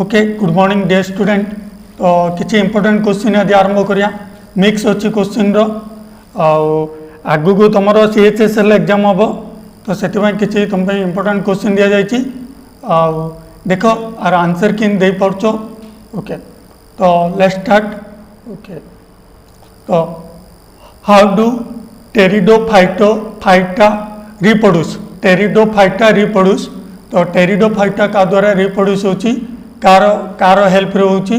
Okay good morning day student. तो किसी important question आज आरंभ करिया। मिक्स अच्छी क्वेश्चन आगु को तुम सीएचएसएल एग्जाम हम तो से किसी तुम इंपोर्टेंट क्वेश्चन दि जाइए देख आर आंसर कि दे पार्छ। ओके तो लेट्स स्टार्ट। ओके तो how do pteridophyta reproduce. Pteridophyta reproduce तो टेरिडोफाइटा का द्वारा रिप्रोड्यूस होची कार हेल्प रे होची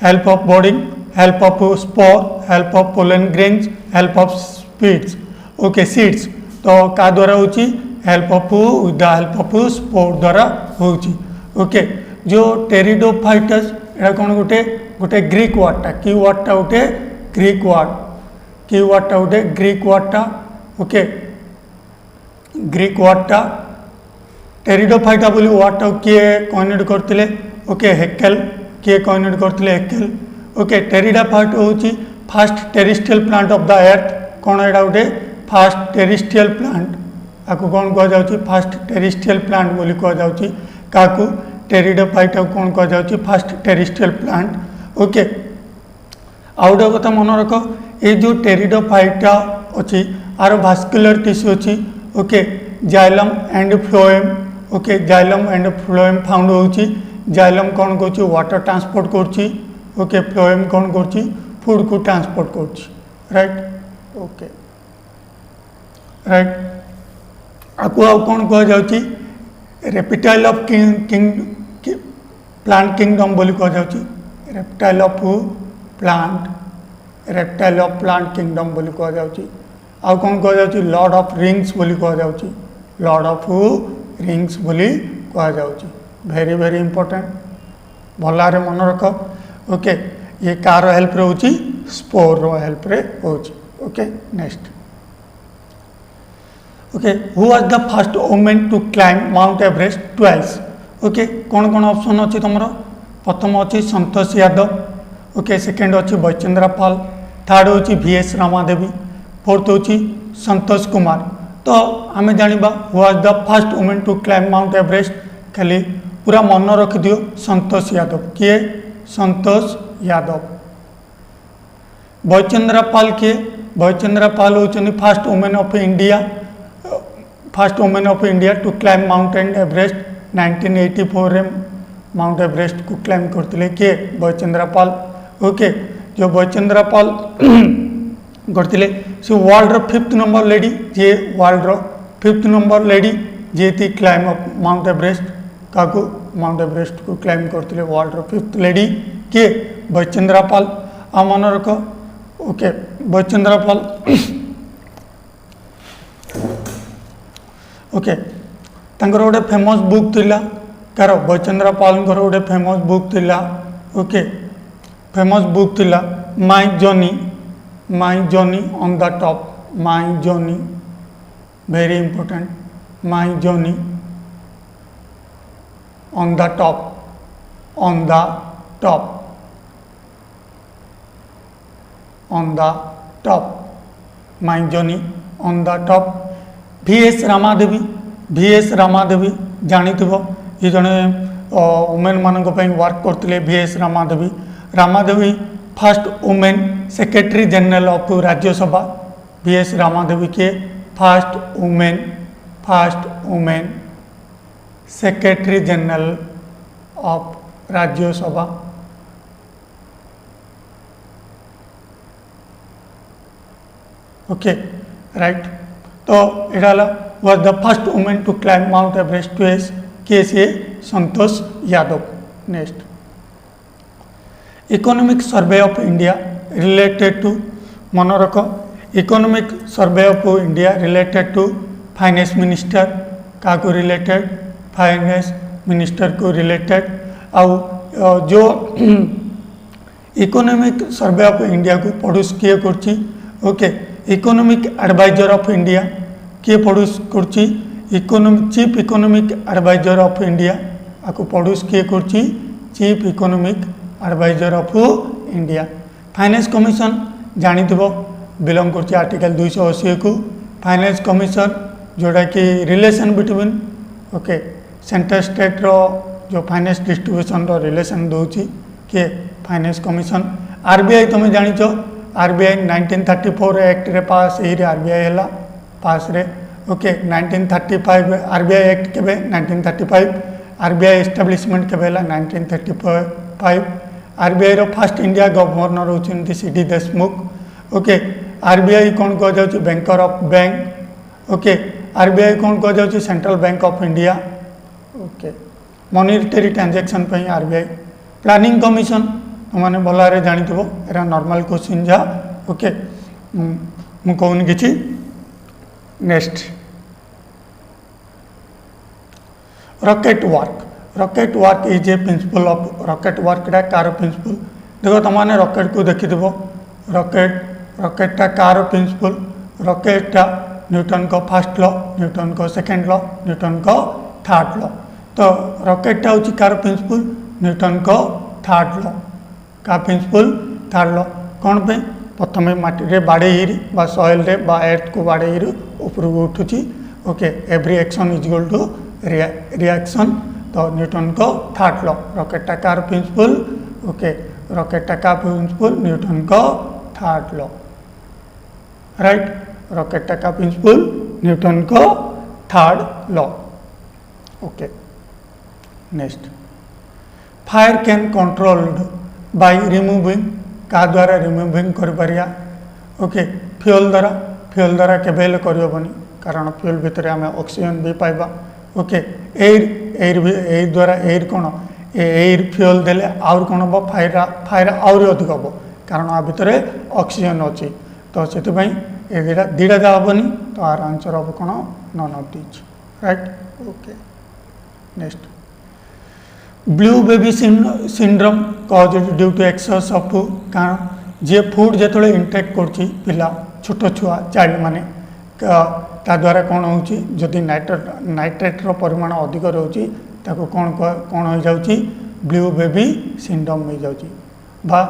help of bonding, help of spore, help of pollen grains, help of speeds. Okay seeds तो का द्वारा होची help of with the help of spore द्वारा होची। ओके जो टेरिडोफाइटस एटा कोन गोटे गोटे ग्रीक वर्डटा की वर्डटा गोटे ग्रीक वर्ड की वर्डटा गोटे ग्रीक वर्डटा। ओके ग्रीक वर्डटा टेरिडोफाइटा बोली वर्डटा किए कॉइनेड करथिले। ओके हेकेल किए कॉइनेड करथिले हेकेल। ओके टेरिडोफाइटा होची first terrestrial plant of the earth. कोन एडा गोटे फर्स्ट टेरिस्ट्रियल प्लांट आकु कोन कह जाउची फर्स्ट टेरिस्ट्रियल प्लांट बोली कह जाउची काकु टेरिडोफाइटा कोन कह जाउची फर्स्ट टेरिस्ट्रियल प्लांट। ओके आउ गोटे कथा मन रख ये जो टेरिडोफाइटा अच्छी आर भास्कुलर टिश्यू अच्छी। Okay xylem and phloem. Okay xylem and phloem found होची। जाइलम कौन कर वाटर ट्रांसपोर्ट करची। ओके फ्लोएम कौन करची फूड को ट्रांसपोर्ट करची। राइट ओके राइट आपको आउ कौन कह जाउची reptile of king plant kingdom बोली कह जाउची रेप्टाइल ऑफ प्लांट किंगडम बोली कह जाउची। आउ कौन कह जाउची लॉर्ड ऑफ रिंग्स बोली कह जाउची लॉर्ड ऑफ रिंग्स बोली कह जाउची। वेरी वेरी इंपोर्टेंट भलारे मन रख। ओके ये कार हेल्प रे होची स्पोर रो हेल्प रे होची। Okay next. Okay who was the first women to climb mount Everest twice. Okay कौन कौन ऑप्शन अच्छी तुम प्रथम अच्छी संतोष यादव। ओके सेकेंड अच्छी बैचेंद्रा पाल, थर्ड होची VS रामादेवी, फोर्थ होची संतोष कुमार। तो आम जाना who was the first women to climb mount Everest खाली पूरा मन रख दियो संतोष यादव। किए संतोष यादव। बैचेंद्रा पाल किए बैचेंद्रा पाल होचनी first women of India to climb Mount Everest 1984 रे माउंट एवरेस्ट को क्लाइम करते किए बैचेंद्रा पाल। ओके जो बैचेंद्रा पाल करते से वर्ल्ड फिफ्थ नंबर लेडी जे वर्ल्ड फिफ्थ नंबर लेडी जे थी क्लाइम ऑफ माउंट एवरेस्ट का माउंट एवरेस्ट को क्लाइम करते वर्ल्ड फिफ्थ लेडी किए बैचेंद्रा पाल। आ मन रख। ओके बैचेंद्रा पाल ओके तांकर गोटे फेमस बुक थिला कार बैचेंद्रा पाल गोटे फेमस बुक थिला। ओके फेमस बुक थिला my journey on the top. My journey very important my journey on the top on the top on the top my journey on the top. VS Ramadevi जानी ये जड़े women मान work करते VS Ramadevi first women secretary general of Rajya Sabha. VS Ramadevi के first women secretary general of Rajya Sabha. Okay right तो यहाँ was the first women to climb mount Everest twice के सी Santosh Yadav. Next economic survey of India related to मन रख economic survey of India related to finance minister का को related finance minister को related आउ जो इकोनॉमिक सर्वे ऑफ इंडिया को प्रोड्यूस किए करची। Okay economic adviser of India किए प्रोड्यूस करची chief economic adviser of India आपको प्रोड्यूस किए करची chief economic adviser of India. Finance commission जानी बिलोंग करची आर्टिकल 280 को। फाइनेंस कमिशन जोड़ा कि relation between okay central state रो जो फाइनेंस डिस्ट्रीब्यूशन रिलेशन दूची किए फाइनेंस कमिशन। आरबीआई तुम जानिच आरबीआई 1934 एक्ट रे पास यही आरबीआई है पास रे ओके 1935 आरबीआई एक्ट केबे 1935 आरबीआई एस्टाब्लिशमेंट केबे 1935 आरबीआई रो फर्स्ट इंडिया गवर्नर होचंती सीडी देशमुख ओके आरबीआई कौन कह जाउची banker of bank okay RBI कौन कह जाउची central bank of India okay monetary transaction पे आरबीआई। प्लानिंग कमिशन तुमने भल जानी एरा नॉर्मल क्वेश्चन जा ओके मु कहूनी किछि। Next rocket work is a principle of rocket work रा कार प्रिंसिपल देखो तुमने रॉकेट को देखि रॉकेटा कार प्रिंसिपल रॉकेटा न्यूटन को फर्स्ट लॉ न्यूटन को सेकंड लॉ न्यूटन को थर्ड लॉ तो रॉकेटा हूँ कार प्रिंसिपल न्यूटन को थर्ड लॉ का प्रिंसिपल थर्ड लॉ कौन पे प्रथम माटी रे बाड़े बा सॉइल रे बा एर्थ को बाड़े ऊपर उठुची okay every action is equal to reaction तो न्यूटन को थर्ड लॉ रॉकेटा कार प्रिंसिपल ओके रॉकेटा का प्रिंसिपल न्यूटन को थर्ड लॉ राइट रॉकेटा का प्रिंसिपल न्यूटन को third law okay. Next fire can controlled by removing का द्वारा रिमूविंग कर पारिया ओके फ्यूल द्वारा केबेल करबनी कारण फ्यूल भितर आम ऑक्सीजन भी पाइबा ओके एयर द्वारा एयर कौन एयर फ्यूल देले आउर कौन हम फायर आउरी अधिक हम कारण आ भितर ऑक्सीजन अच्छी तो से दीटा जा हेनी तो आर आंसर हम कौन none of this right okay. Next blue baby syndrome caused due to excess of food कारण जी फूड जो इंटेक करा छोट छुआ चाइल्ड माने ता द्वारा कौन होती नाइट्रेट परिमाण अधिक रोचे कौन हो जाऊँगी ब्लू बेबी सिंड्रोम हो जाऊँगी बा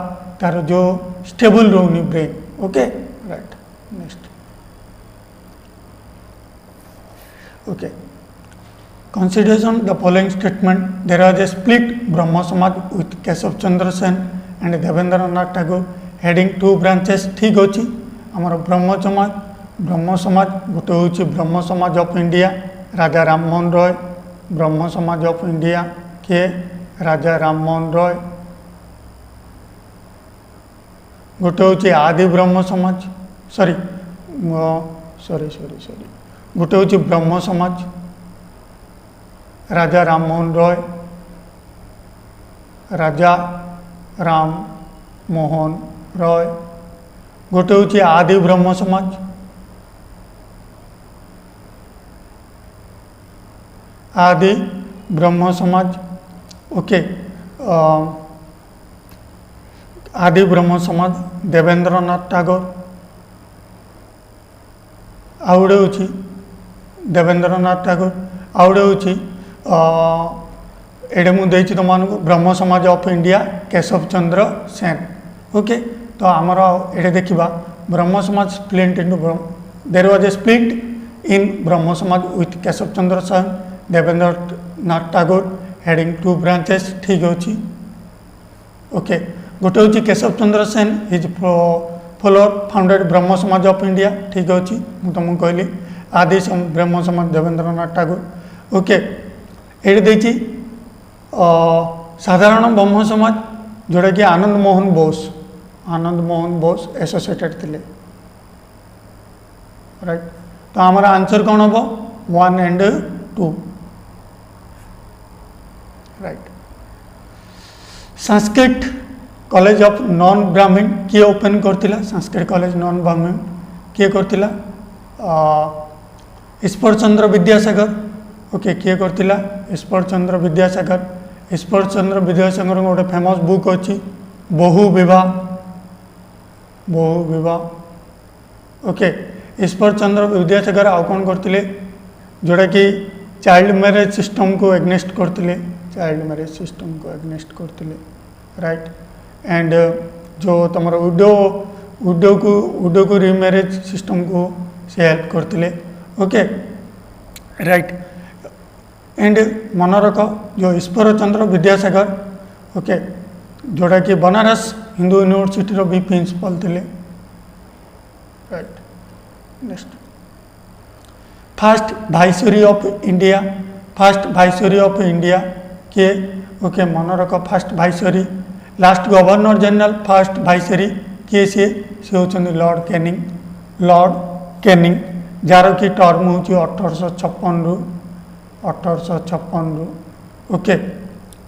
तार जो स्टेबल रोनी ब्रेन okay right. Next okay consideration the following statement there was a split Brahmo Samaj with Keshav Chandra Sen and Devendra Nath Tagore heading two branches ठीक अच्छी आमर ब्रह्म समाज गोटे हूँ ब्रह्म समाज ऑफ इंडिया राजा राम मोहन रॉय ब्रह्म समाज ऑफ इंडिया किए राजा राम मोहन रॉय गोटे हूँ आदि ब्रह्म समाज सॉरी गोटे हूँ ब्रह्म समाज राजा राम मोहन रॉय राजा राम मोहन रॉय गोटे हूँ आदि ब्रह्म समाज आदि ब्रह्म समाज ओके आदि ब्रह्म समाज देवेंद्र नाथ टागोर आउड़े हूँ देवेंद्र नाथ टागोर आउड़े हूँ एडे मुझे तुम ब्रह्म समाज of India Keshav Chandra Sen okay तो आमर ये देखा ब्रह्म समाज split in their was a split in ब्रह्म समाज with Keshav Chandra Sen Devendra Nath Tagore heading two branches ठीक अच्छी ओके गोटे हूँ केशव चंद्र सेन इज फाउंडेड ब्रह्म समाज ऑफ इंडिया ठीक अच्छी मुझे तुमको कहली आदि ब्रह्म समाज देवेंद्र नाथ टागोर ओके ये देखी साधारण ब्रह्म समाज जोड़ा कि आनंद मोहन बोस एसोसिएटेड थे राइट तो आमर आंसर कौन हम 1 and 2 right. Sanskrit college of non ब्राह्मण किए ओपन करथिला संस्कृत कॉलेज नॉन ब्राह्मण किए करथिला ईश्वर चंद्र विद्यासागर ओके किए करथिला ईश्वर चंद्र विद्यासागर गोटे फेमस बुक अच्छी बहु विवाह ओके ईश्वर चंद्र विद्यासागर आउ कौन करते जोड़ा कि चाइल्ड मैरेज सिस्टम को एग्नेस्ट करते राइट एंड जो तुम उडो को रिमैरेज सिस्टम को से हेल्प करते ओके राइट एंड मनरक जो ईश्वर चंद्र विद्यासागर ओके जोड़ा कि बनारस हिंदू यूनिवर्सिटी रो भी प्रिंसिपल थे। Right next first viceroy of India, first viceroy of India किए ओके मन रख first viceroy. Last governor general first viceroy किए सी होती लॉर्ड कैनिंग, लॉर्ड कैनिंग जार कि टर्म हूँ 1856 रु ओके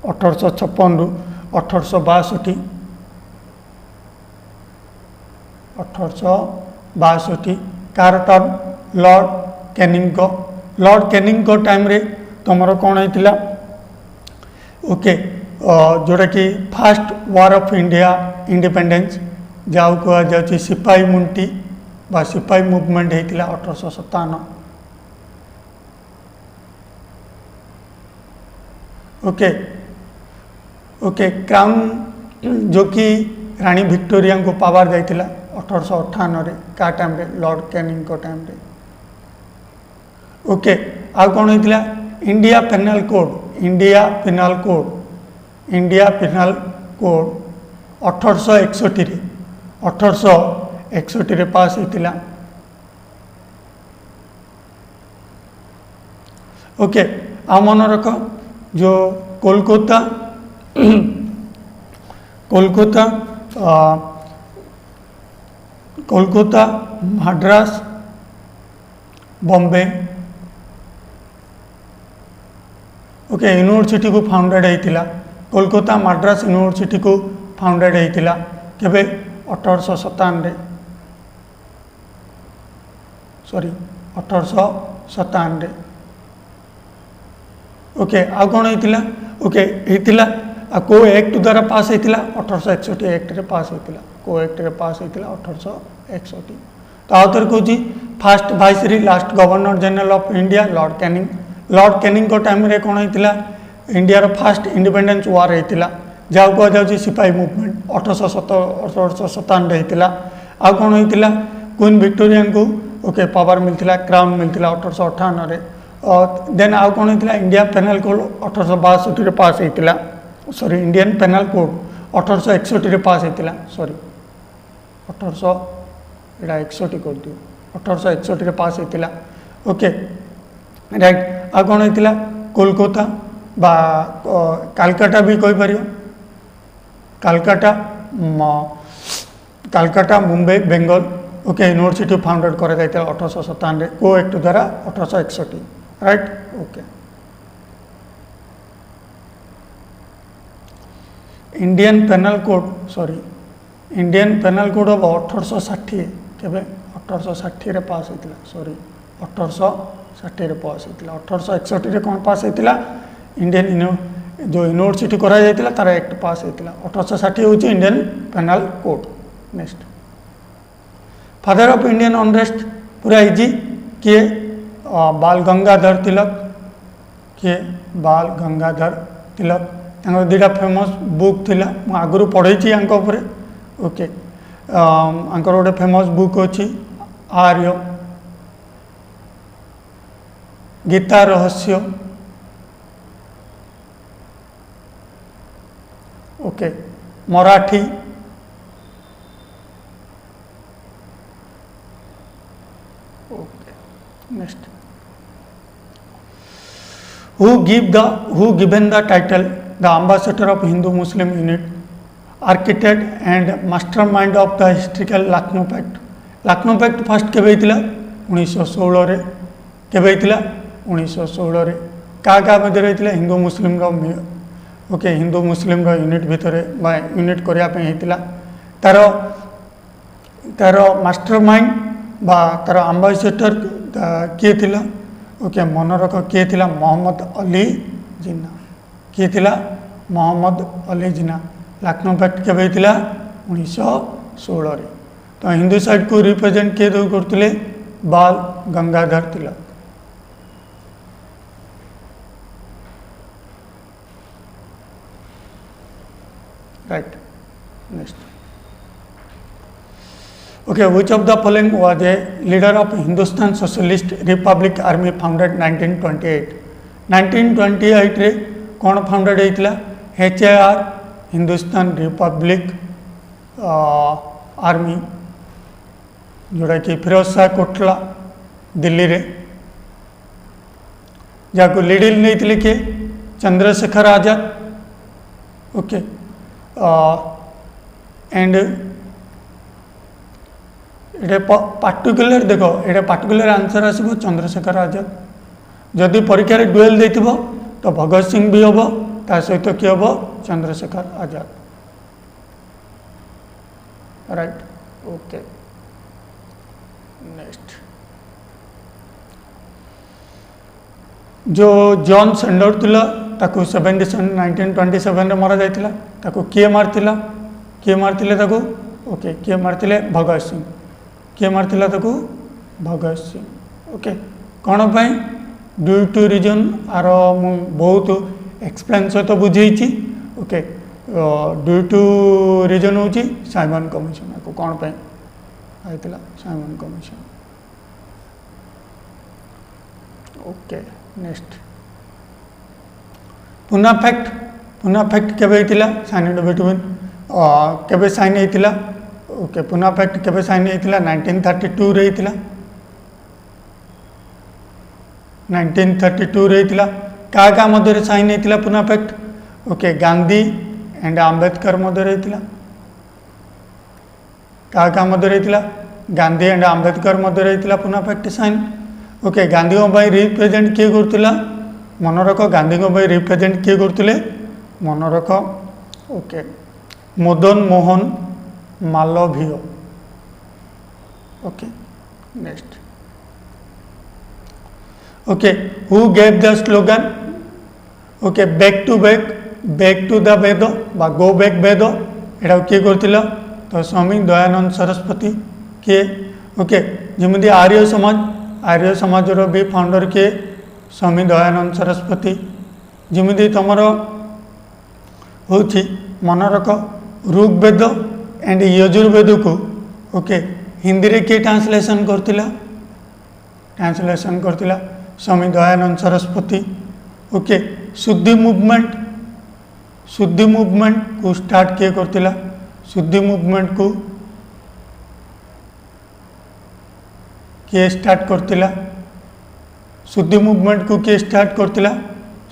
1856 रु 1862 1862 कार टर्म लॉर्ड कैनिंग को, लॉर्ड कैनिंग को टाइम रे तुमर कौन होता ओके जोटा कि first war of India independence जाऊ कह जा सिपाही मुंटी बा सिपाही मूवमेंट होता 1857 ओके ओके क्राउन जो कि रानी विक्टोरिया को पावर जाइथिला 1858 का टाइम रे लॉर्ड कैनिंग को टाइम रे ओके आ कौन होता India penal code, India penal code, India penal code 1861 रे पास होता ओके आ मन रख जो कोलकाता कोलकाता कोलकाता मद्रास बॉम्बे ओके यूनिवर्सिटी को फाउंडेड होता कोलकाता मद्रास यूनिवर्सिटी को फाउंडेड होता केबे 1857 सॉरी 1857 ओके आ कौन होता ओके होता को एक्ट द्वारा पास होता 1861 एक्ट रे पास होता को एक्ट रे पास होता 1861 तो आउथर कहूँ first viceroy last governor general of India lord Canning, lord Canning को टाइम रे कौन होता इंडिया रो फर्स्ट इंडिपेंडेंस वार होता जहाँ कह जाऊँ सिपाही मूवमेंट 1897 होता आ कौन होता क्वीन विक्टोरिया को ओके पावर मिलता क्राउन मिलता 1858 और देन आउ कौन होता इंडिया पेनल कोड 1862 पास होता सॉरी इंडियन पेनल कोड 1861 पास होता सॉरी 1861 कर दियो 1861 पास होता ओके राइट आ कौन होता कोलकाता बा कालकाटा भी कही पार Calcutta Calcutta Mumbai Bengal okay university founded करा 1857 को एक्ट द्वारा 1861 right okay Indian penal code sorry Indian penal code अब 1860 केबे 1860 रे पास होता सॉरी 1860 रे पास होता 1861 रे कौन पास होता इंडियन जो यूनिवर्सिटी करा जाइतिला तार एक्ट पास होता 1860 हूँ Indian penal code. Next father of Indian unrest पूरा इजी किए बाल गंगाधर तिलक किए बाल गंगाधर तिलक दुटा फेमस बुक थिला आगु पढ़ी आंपर ओके आंकर गोटे फेमस बुक अच्छी आर्य गीता रहस्य okay Marathi okay next who given the title the ambassador of Hindu Muslim unit architect and mastermind of the historical Lucknow pact Lucknow pact first केबे होता 1916 रे केबे होता 1916 रे क्या मध्य होता हिंदू मुस्लिम ओके हिंदू मुस्लिम यूनिट भितर यूनिट करने तार तार मास्टरमाइंड बा तार आम्बासेडर किए थिला ओके मन रख किए थिला मोहम्मद अली जिन्ना किए थिला मोहम्मद अली जिन्ना लखनऊ पैक्ट केबे होता 1916 रे तो हिंदू साइड को रिप्रेजेंट किए करते Bal Gangadhar Tilak right next okay which of the following was a leader of Hindustan Socialist Republic Army founded 1928 1928 रे कौन फाउंडेड होता HAR हिंदुस्तान रिपब्लिक आर्मी जोड़ा कि फिरोज शाह कोटला दिल्ली रे जहाँ लीडिंग नहीं किए चंद्रशेखर आजाद ओके एंड ये पार्टिकुलर देख ये पार्टिकुलर आंसर आसो चंद्रशेखर आजाद जदि परीक्षा डुएल दे तो भगत सिंह भी हम ता सहित किए हम Chandrashekhar Azad right okay next जो जॉन सेंडर थिला ताकू 1927 रे मरा जाइतिला ताकू किए मारतिले ताकू ओके किए मारतिले भगत सिंह किए मारतिला ताकू भगत सिंह ओके कौन पाई ड्यू टू रीजन आर मु बहुत एक्सप्लेन सहित बुझेछि ओके ड्यू टू रीजन होची साइमन कमिशन को कौन पाई आइतिला Simon commission okay next Poona pact केबे होइतिला साइन बिटवीन केबे साइन होइतिला ओके पुना फैक्ट केबे साइन होइतिला 1932 रे होइतिला 1932 रे होइतिला का मध्य साइन होइतिला Poona pact okay Gandhi and Ambedkar मध्य होइतिला का मध्य होइतिला गांधी एंड आंबेडकर मध्य होइतिला Poona pact sign okay Gandhi represent किए करथिला मन रख गांधी रिप्रेजेंट किए करथिले मन रख okay Madan Mohan Malaviya okay next okay who gave the slogan okay back to the Veda बा गो बैक वेद एटा किए करथिला तो स्वामी दयानंद सरस्वती किए ओके जमी आर्य समाज भी फाउंडर किए स्वामी दयानंद सरस्वती जमी तुमर हूँ मन रख ऋग्वेद एंड यजुर्वेद को ओके हिंदी रे किए ट्रांसलेशन करतिला स्वामी दयानंद सरस्वती ओके शुद्धि मूवमेंट को स्टार्ट किए करतिला शुद्धि मूवमेंट को किए स्टार्ट करतिला शुद्धि मूवमेंट को किए स्टार्ट करतिला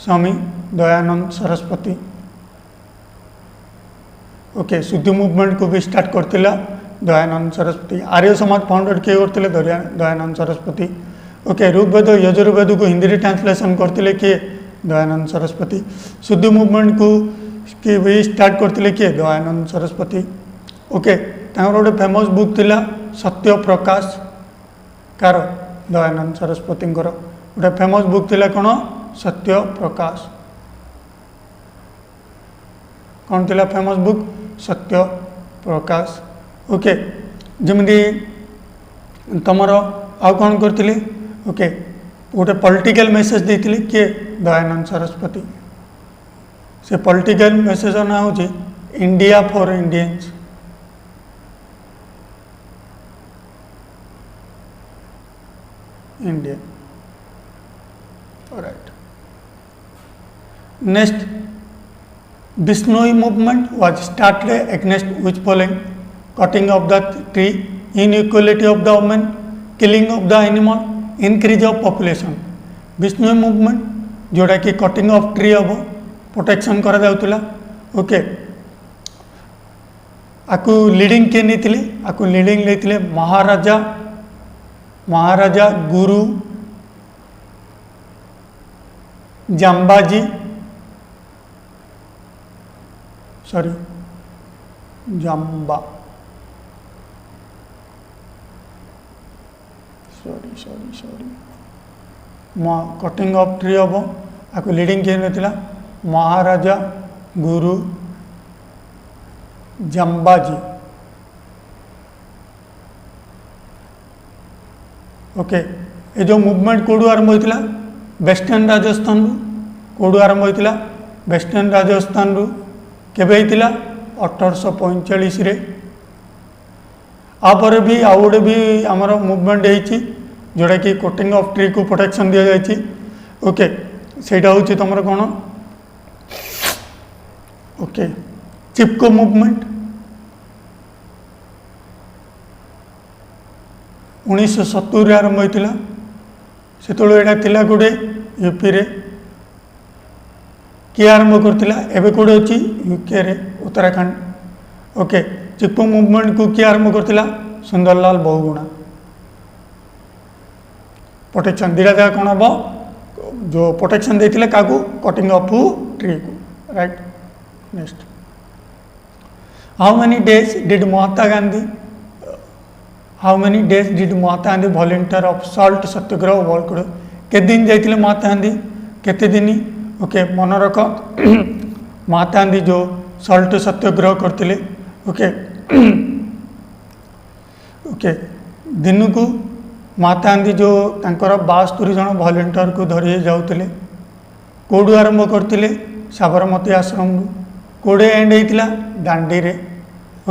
स्वामी दयानंद सरस्वती ओके शुद्धि मूवमेंट को भी स्टार्ट करतिला दयानंद सरस्वती आर्य समाज फाउंडेड किए करतिले दयानंद सरस्वती ओके ऋग्वेद यजुर्वेद को हिंदी रे ट्रांसलेशन करतिले किए दयानंद सरस्वती शुद्धि मूवमेंट को कि भी स्टार्ट करतिले किए दयानंद सरस्वती ओके तांकर गोटे फेमस बुक थिला सत्य प्रकाश कार दयानंद सरस्वती गोटे फेमस बुक थिला कौन सत्य प्रकाश कौन थिला famous book Satya Prakash okay जमी तुमर आउ कौन करथिले ओके गोटे पॉलिटिकल मेसेज देथिले किए दयानंद सरस्वती से पॉलिटिकल मेसेज ना हो India for Indians India right next Bishnoi movement was started against which following cutting of the tree, inequality of the women, killing of the animal, increase of population. Bishnoi movement जोड़ा कि cutting of tree हम protection करा जाउतला okay आकु leading के नहीं आकु leading लेथिले महाराजा गुरु Jambaji sorry जाम्बा sorry cutting of tree हम आपको leading किए नथिला महाराजा गुरु जाम्बाजी ओके ये जो मूवमेंट कौड़ू आरंभ होता वेस्टर्न राजस्थान कौड़ू आरंभ होता वेस्टर्न राजस्थान केबे होता 1845 रे आपर भी आउ गोटे भी आमर मूवमेंट होती जोड़ा कि कटिंग ऑफ ट्री को प्रोटेक्शन दि जाए ओके ସେଇଟା ହେଉଛି ତୁମର କ'ଣ ओके चिपको मुवमेंट 1970 आरंभ होता से यहाँ गोटे यूपी रे किए आरंभ करता एवं कौटे अच्छी यूके रे उत्तराखंड ओके चिपको मुवमेंट को किए आरंभ करता सुंदरलाल बहुगुणा प्रोटेक्शन दीटा जगह कौन हम जो प्रोटेक्शन देते क्या कटिंग ऑफ ट्री को right next how many days did Mahatma Gandhi volunteer of salt Satyagraha world के दिन जाते महात्मा गांधी केते दिन ओके मन रख महात्मा गांधी जो सॉल्ट सत्याग्रह करते ओके ओके दिन को महात्मा गांधी जो तांकर 72 जन वॉलंटियर को धरी जाते कौटू आरंभ करते साबरमती आश्रम कोड़े एंड होता दांडी रे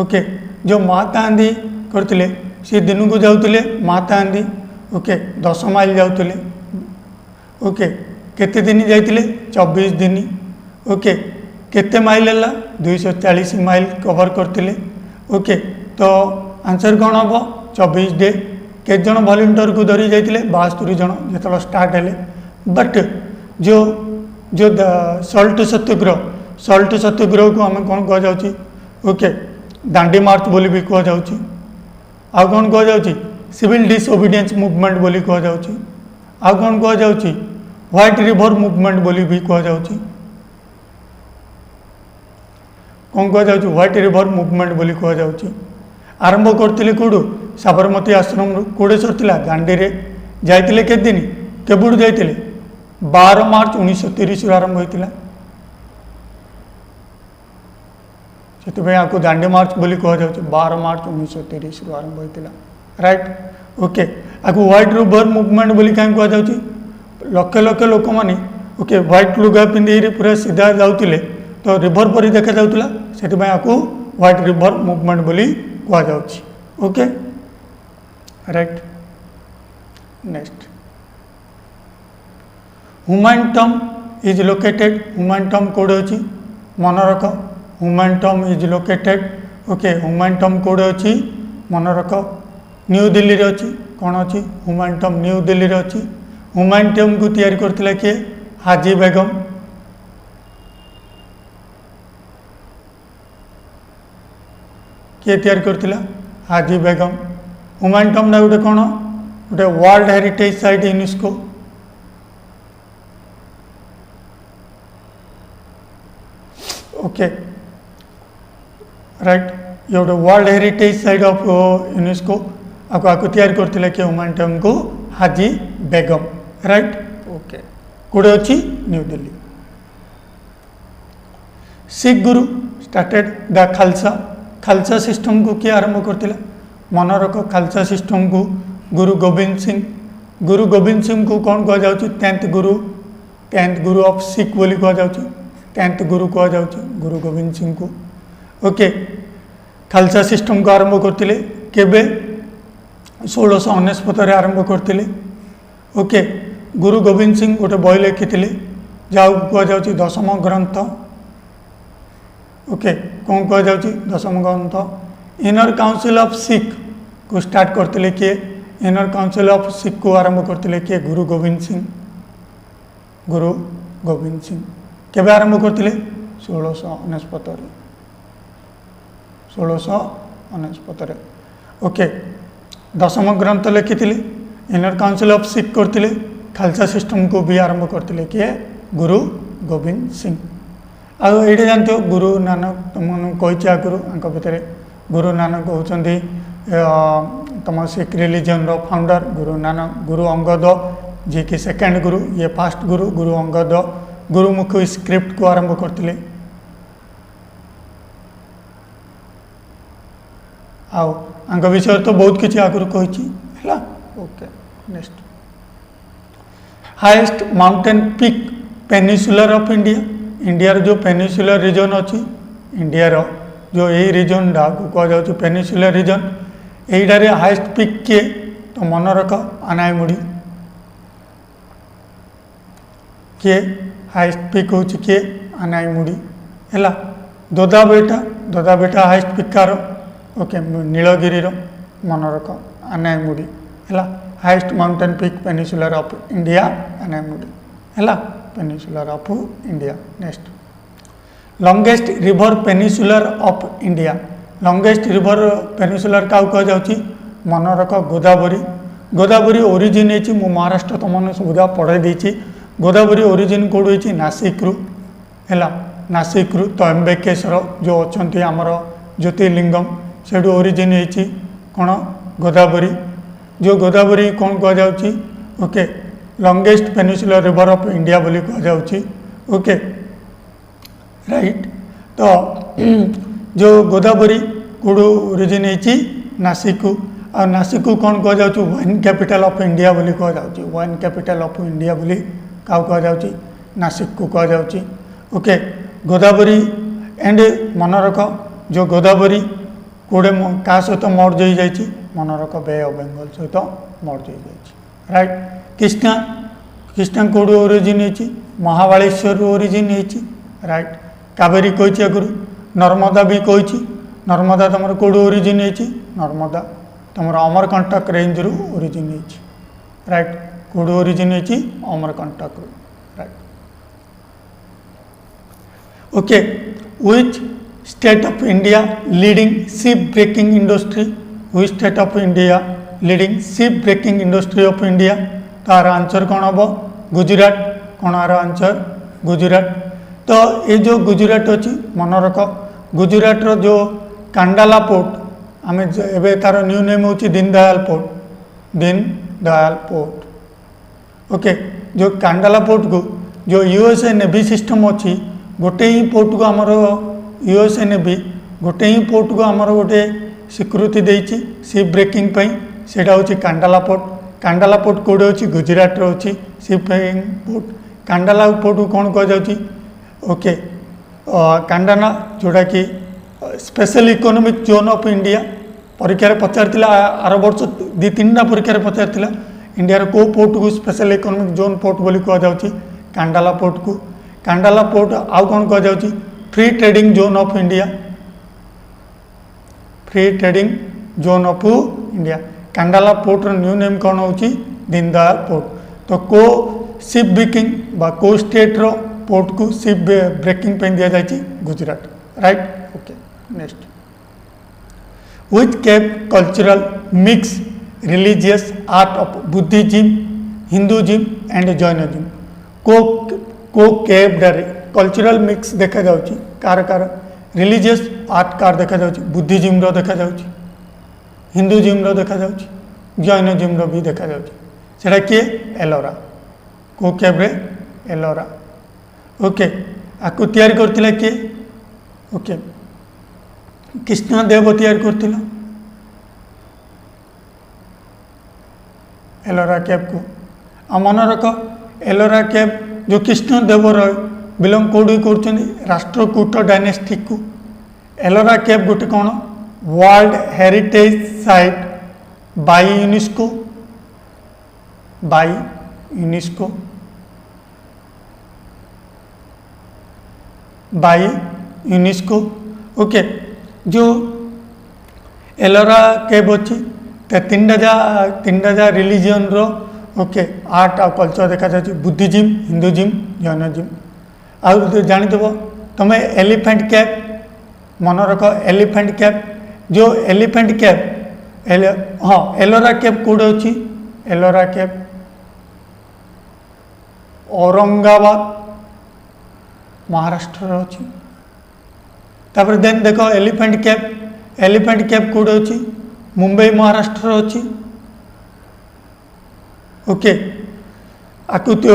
ओके जो महात्मा गांधी करते सी दिन को जाते महात्मा गांधी ओके 10 माइल जाते ओके केते दिन जाते 24 दिन ओके केते माइल है 240 माइल कवर करते ओके तो आंसर कौन हम 24 डे के जन वॉलंटियर को धरी जाते 72 जन जो स्टार्ट है बट जो जो सॉल्ट सत्याग्रह को आम कौन कह जाऊँ ओके दांडी मार्च बोली भी कह जाऊँ आउ कौन कह जाऊँ सिविल डिसओबीडियंस मूवमेंट बोली कह जाऊँ आउ कौन कह जाऊँ व्हाइट रिवर मूवमेंट बोली भी कह जाऊँ कौन कह जाऊँ व्हाइट रिवर मूवमेंट बोली कह जाऊँ आरंभ करते कौटू साबरमती आश्रम कौड़े सरला दांडी रे जाते के दिन केबुड़ जाते 12 मार्च 1930 आरंभ होता से आपको दांडी मार्च बोली कह जाऊँ 12 मार्च 1930 आरंभ होता राइट ओके आपको व्हाइट रिवर मूवमेंट बोली कहीं कह जाऊँ लक्ष लक्ष लोक मैंने ओके व्हाइट लुगा पिंधि पूरा सीधा जाते तो रिवर पर देखा जाऊला से आपको व्हाइट रिवर मूवमेंट बोली कह जाऊँ ओके राइट नेक्स्ट ह्यूमन टम इज लोकेटेड ह्यूमन टम कौड़े अच्छी मन रख ह्यूमन टम इज लोकेटेड ओके ह्यूमन टम कौड़े अच्छी मन रख न्यू दिल्ली रे अच्छी कौन अच्छी ह्यूमन टम न्यू दिल्ली रे अच्छी ह्यूमन टम को तैयारी करथिला किए हाजी बेगम किए तैयारी करथिला हाजी बेगम ह्यूमन टम ना गोटे कौन गोटे world heritage site UNESCO okay right ये गोटे world heritage site of UNESCO आपको तैयारी करते कि ह्यूमन टम को हाजी बेगम राइट ओके कौटे अच्छी new Delhi Sikh Guru started the Khalsa system को किए आरंभ करते मन रख खालसा सिस्टम को गुरु गोविंद सिंह को कौन कह जाऊँ 10th गुरु ऑफ सिख बोली कह जाऊँ 10th गुरु कह जाऊँ गुरु गोविंद सिंह को ओके खालसा सिस्टम को आरंभ करते केबे 1669 आरंभ करते ओके गुरु गोविंद सिंह गोटे बही लिखी जहाँ कह जाऊँ 10म ग्रंथ ओके कौन कह जाऊँ 10म ग्रंथ इनर काउंसिल ऑफ सिख को स्टार्ट करते किए इनर काउंसिल ऑफ सिख को आरंभ करते किए गुरु गोविंद सिंह केबे आरंभ करते 1669 ओके 10म ग्रंथ लिखी इनर काउंसिल ऑफ सिख करते खालसा सिस्टम को भी आरंभ करते किए गुरु गोविंद सिंह आउ ये जानते हो गुरु नानक तुम कही आगुरी भितर गुरु नानक होती तुम सिख रिलीजन रो फाउंडर गुरु नानक गुरु अंगद जी कि सेकेंड गुरु ये फास्ट गुरु अंगद गुरुमुख स्क्रिप्ट को आरंभ करते आंक विषय तो बहुत किसी आगुरी कही okay next highest mountain peak peninsular of India जो पेनिसुलर रीजन अच्छी इंडिया रो जो यही रीजन टा को कह जाऊँ पेनिसुलर रीजन यहीटारे हाईएस्ट पिक किए तो मन रख आनाईमुड़ी किए हाइस्ट पिक हूँ किए अनाईमुड़ी है दोदा बेटा हाइस्ट पिक कार ओके नीलगिरी मन रख अनाईमुड़ी है highest mountain peak peninsular of India Anamudi है peninsular of India. Next longest river peninsular of India longest river peninsular क्या कहुच्छी मन रख गोदावरी गोदावरी ओरिजिन है महाराष्ट्र तुमने सुविधा पढ़ाई देती गोदावरी ओरिजिन कौट होती नासिक रु है नासिक रु त्र्यंबकेश्वर जो अच्छा आमर ज्योतिर्लिंगम से ओरिजिन होती कौन गोदावरी जो गोदावरी कौन कहुच्छी okay longest peninsular river of India बोली कहुच्छी ओके राइट। तो जो गोदावरी कौट ओरिजिन होती नासिक और नासिक कौन कहुच्छी वाइन कैपिटल ऑफ इंडिया बोली कहुच्छी वाइन कैपिटल ऑफ इंडिया बोली क्या कहुच्छी नासिक को कहुच्छी ओके गोदावरी एंड मन रख जो गोदावरी कौड़े क्या सहित मर्ज हो जाए मन रख बे ऑफ बेंगल सहित मर्ज हो जाए राइट। कृष्णा कृष्णा कौट ओरिजिन होती महाबालेश्वर ओरिजिन होती राइट। कावेरी कही आगुरी नर्मदा भी कही नर्मदा तुम कौट ओरिजिन होती नर्मदा तुम अमरकंटक रेंज रु ओरिजिन होती राइट कौट ओरिजिन होती अमरकंटक रु right okay. Which state of India leading ship breaking industry which state of India leading ship breaking industry of India तार आंसर कौन हम गुजरात कौन आर आंसर गुजरात। तो ये जो गुजरात अच्छी मन रख गुजरात रो जो कांडाला पोर्ट आम एवं तार न्यू नेम हूँ Deendayal port Deendayal port okay जो कांडाला पोर्ट को जो यूएसए नेवी सिस्टम अच्छी गोटे ही पोर्ट को आमर यूएसए नेवी गोटे ही पोर्ट को आमर गोटे स्वीकृति देती शिप ब्रेकिंग से हूँ कांडाला पोर्ट कौटे अच्छी गुजरात अच्छी ship breaking port Kandla port को कौन कहुच्छी ओके कांडाना जोटा कि special economic zone of India परीक्षा पचार आर वर्ष 2-3टा परीक्षा पचार इंडिया को पोर्ट को स्पेशल इकोनॉमिक जोन पोर्ट बोली कहुच्छी कांडाला पोर्ट को कांडाला पोर्ट आउ कौन कहुच्छी free trading zone of India free trading zone of India Kandla port new name कौन होची दीनदयाल पोर्ट। तो को शिप ब्रेकिंग बा को स्टेट रो पोर्ट को शिप ब्रेकिंग पे दिया जाए Gujarat right okay. Next which cap cultural mix religious art of Buddhism Hinduism and Jainism को केप डारे कल्चरल मिक्स देखा जाउची car car religious art car देखा जाउची बुद्धिज्म रो देखा जाउची हिंदुइज्म रो देखा जाउची जैनिज्म रो भी देखा जाउची सेटा किए एलोरा को केप रे एलोरा ओके आकु तैयारी करथिला किए ओके कृष्ण देव तैयारी करथिला एलोरा केप को आ मन रख एलोरा केप जो कृष्ण देव रॉय बिलोंग कौड़ी कर राष्ट्रकूट डायनेस्टी को एलोरा केप गोटे कौन world heritage site by UNESCO bye UNESCO okay. जो एलोरा केव अच्छी तीन जा रिलीजियन रो ओके आर्ट आ कल्चर देखा जाए बुद्धिज्म हिंदुइज्म जैनिज्म आ जानीदेव तुम एलिफेंट कैप मन रख एलिफेंट कैप जो एलिफेंट कैप हाँ एलोरा कैप कौटे अच्छी एलोरा कैप औरंगाबाद महाराष्ट्र अच्छी तापर देन देख एलिफेंट कैप कौटे अच्छी मुंबई महाराष्ट्र अच्छी ओके। आकु तो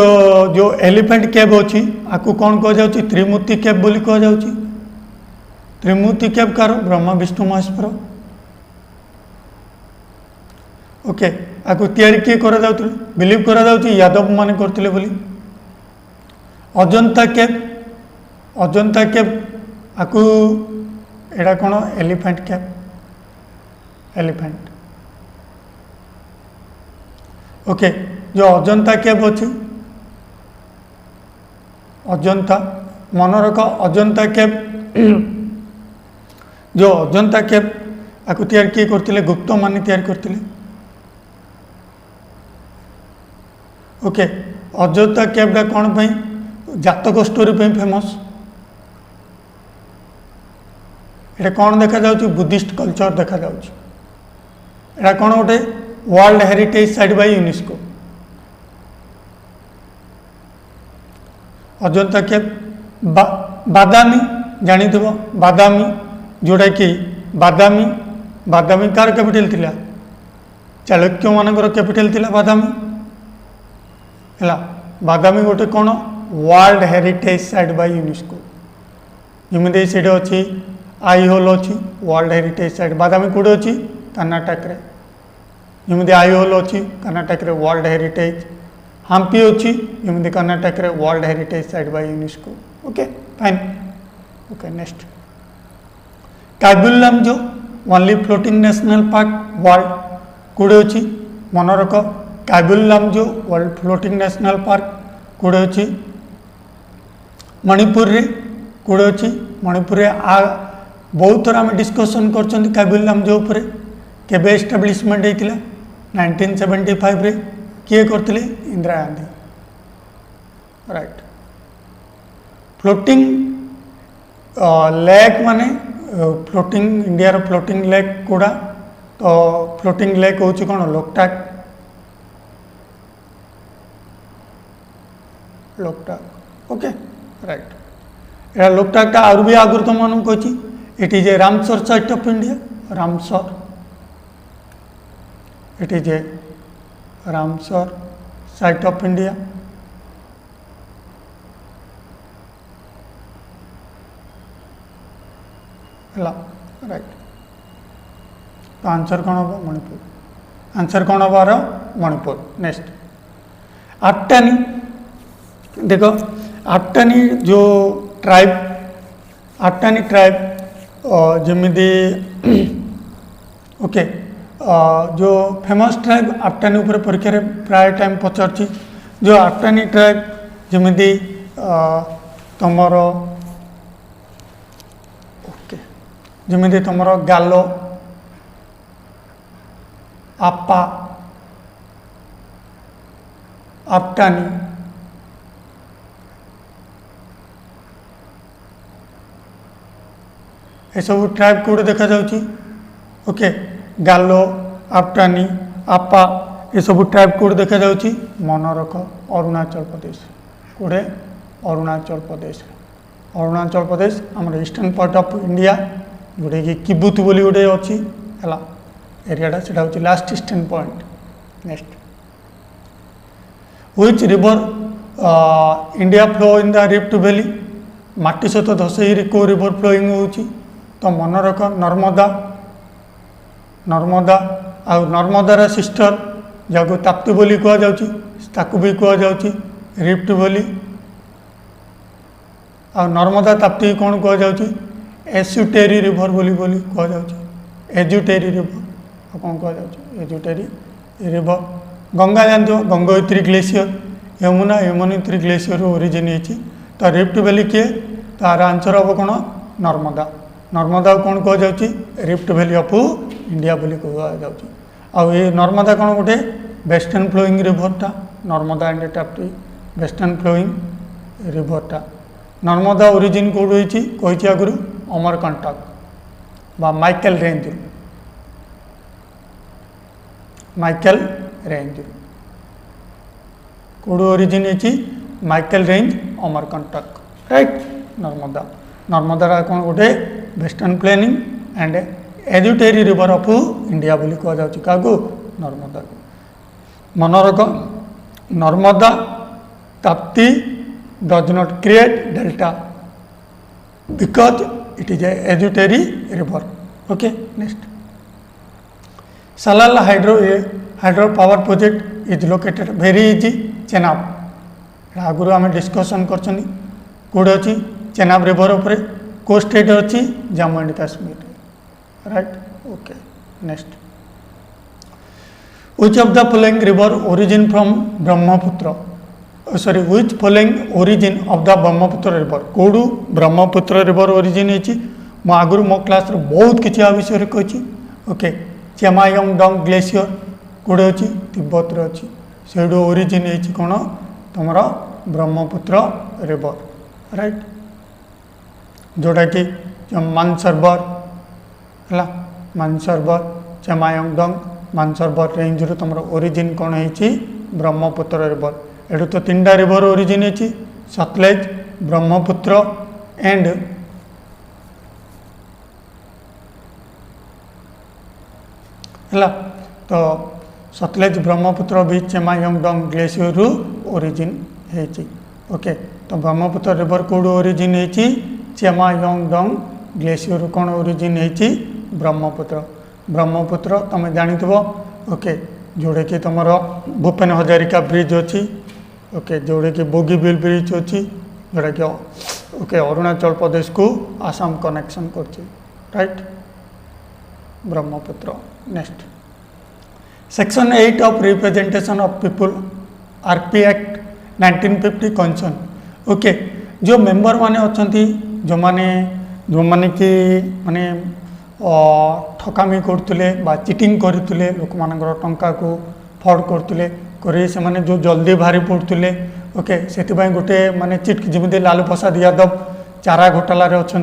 जो एलिफेंट कैप अच्छी आकु कौन कह जाउची त्रिमूर्ति कैप बोली कह जाउची त्रिमूर्ति कैप कार ब्रह्मा विष्णु महेश्वर ओके। आकु तैयारी किए करा जाउतले बिलीव करा जाउची यादव माने करथिले बोली। अजंता कैप आकु एडा कौन एलिफेंट कैप एलिफेंट ओके। जो अजंता कैप अच्छी अजंता मन रख अजंता केव जो अजंता केव आपको तैयार किए करते गुप्त माने तैयार करते ओके अजंता केवटा कौन पे जातक स्टोरी पे फेमस ये कौन देखा जाउची बुद्धिस्ट कल्चर देखा जाउची एटा कौन गोटे world heritage site by UNESCO Ajanta cave Badami जानी थो बादामी जोड़ा कि बादामी बादामी कार कैपिटल थिला चालुक्य मानकर कैपिटल थिला बादामी है बादामी गोटे कौन world heritage site by UNESCO जमी से अच्छी आई होल अच्छी वर्ल्ड हेरिटेज साइट बादामी कौटे अच्छी कर्नाटक रे जमी आई होल अच्छी कर्नाटक रे वर्ल्ड हेरिटेज हम्पी अच्छी जमी कर्नाटक रे world heritage site by UNESCO okay fine okay next Keibul जो only floating national park world कौटे अच्छी मन रख काबुल जो वर्ल्ड फ्लोटिंग नेशनल पार्क कौटे अच्छी मणिपुर रे कौटे अच्छी मणिपुर रे बहुत थर आम डिस्कसन कर काबुल जो उपरे केबे एस्टाब्लिशमेंट होता 1975 रे किए करते Indira Gandhi right floating lake माने फ्लोटिंग इंडिया रो फ्लोटिंग लेक कोड़ा तो फ्लोटिंग लेक हूँ कौन लोकटाक लोकटाक ओके राइट ये लोकटाक आर भी आगुरी तुम मानू कही it is A Ramsar site of India Ramsar it is A Ramsar site of India right तो आंसर कौन हम मणिपुर आंसर कौन हम मणिपुर नेक्स्ट आट्टानी देखो आट्टानी जो ट्राइब आट्टानी ट्राइब जमीदी ओके जो फेमस ट्राइब आट्टानी ऊपर परीक्षा रे प्राय टाइम पचार जो आट्टानी ट्राइब जमीदी तुमर ओके जमीदी तुमर गालो आपा आट्टानी ये सब ट्राइब कौटे देखा जाउची ओके गालो आप्टानी आपा ये सब ट्राइब कौटे देखा जाउची मन रख अरुणाचल प्रदेश कौटे अरुणाचल प्रदेश आम eastern part of India Jote कि किबुत बोली गोटे अच्छी है एरियाटा से हूँ last eastern point next which river India flow in the rift valley माटी सहित धसई को रिवर फ्लोइंग होची तो मन रख नर्मदा नर्मदा आ नर्मदार सिस्टर जहाँ ताप्ती बोली कहु भी कहुच्छी रिफ्ट वैली आ नर्मदा ताप्ती कौन कहुच्छी एस्यूटेरी रिवर बोली कहुच्छी एजुटेरी रिवर कौन कहुच्छी एजुटेरी रिवर गंगा जानते Gangotri glacier Yamuna Yamunotri glacier origin होती तो रिफ्ट वैली किए तार आंसर हम कौन नर्मदा नर्मदा कौन कहुच्छी रिफ्ट वैली ऑफ इंडिया बोली कहुच्छी आउ ये नर्मदा कौन गोटे वेस्टर्न फ्लोइंग रिवरटा Narmada and Tapti western flowing रिवरटा नर्मदा ओरिजिन कौट होती कही आगुरी अमरकंटक बा माइकेल रेंज कौट ओरिजिन होती माइकेल रेंज अमरकंटक राइट नर्मदा नर्मदा कौन गोटे western flowing and estuary river of India बोली कहुच्छी क्या नर्मदा मन रख Narmada Tapti does not create delta because it is estuary river okay next Salal hydro power project is located very easy Chenab आगुरी आम डिस्कसन कर कौटे अच्छी चेनाब रिवर उपर को स्टेट अच्छी Jammu and Kashmir right okay next which of the following river origin from Brahmaputra sorry which following origin of the Brahmaputra river कौड़ू Brahmaputra river origin होती मो आगु मो क्लास बहुत किसी आ विषय कही ओके चेमायंगडंग ग्लेशियर कौड़े अच्छी तिब्बत अच्छी से ओरिजिन होती कौन तुम ब्रह्मपुत्र रिवर राइट जोटा कि मानसरोवर है मानसरोवर चेमायंगडंग मानसरोवर रेंज रू तुम ओरिजिन कौन होती ब्रह्मपुत्र रिवर एटू तो 3टा रिवर ओरिजिन होती सतलेज ब्रह्मपुत्र एंड है तो सतलेज ब्रह्मपुत्र भी चेमायंगडंग ग्लेशियर रू ओरिजिन होती ओके तो ब्रह्मपुत्र रिवर कौड़ ओरिजिन होती चेमायंगडंग ग्लेशियर रू कौन ओरिजिन होती ब्रह्मपुत्र ब्रह्मपुत्र तुम जानी ओके जोड़े कि तुम भूपेन हजारिका ब्रिज अच्छी ओके जोड़े कि बोगीबिल ब्रिज अच्छी जोड़ा कि ओके अरुणाचल प्रदेश को आसाम कनेक्शन कर right Brahmaputra next section 8 of representation of people RP act 1950 concern okay जो मेंबर माने अच्छी जो माने कि माने ठकामी करते चिटिंग करते लोक मान टंका को फर्ड करते से माने जो जल्दी बाहरी पड़ते ओके से गोटे माने चिट जमी लालू प्रसाद यादव चारा घोटाला अच्छा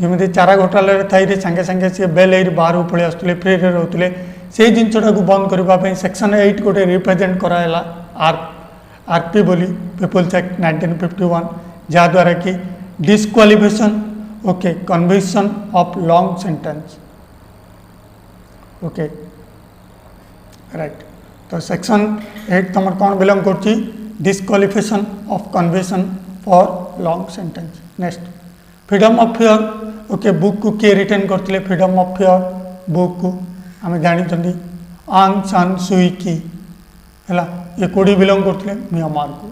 जमी चारा घोटाला थी सांगे सांगे सी बेल बाहर पलि आसुले फ्री रोते से जिनटा को बंद करने सेक्शन 8 गोटे रिप्रेजेंट कराला आरपी बोली पीपल्स एक्ट 1951 जहाद्वारा कि disqualification okay conviction of long sentence okay right तो सेक्शन 8 तुम कौन बिलोंग कर disqualification of conviction for long sentence next freedom of fair okay book को किए रिटर्न करते फ्रीडम ऑफ फेयर बुक को आम जानी आंग सान सुई की है ये कौड़ी बिलोंग करते म्यांमार को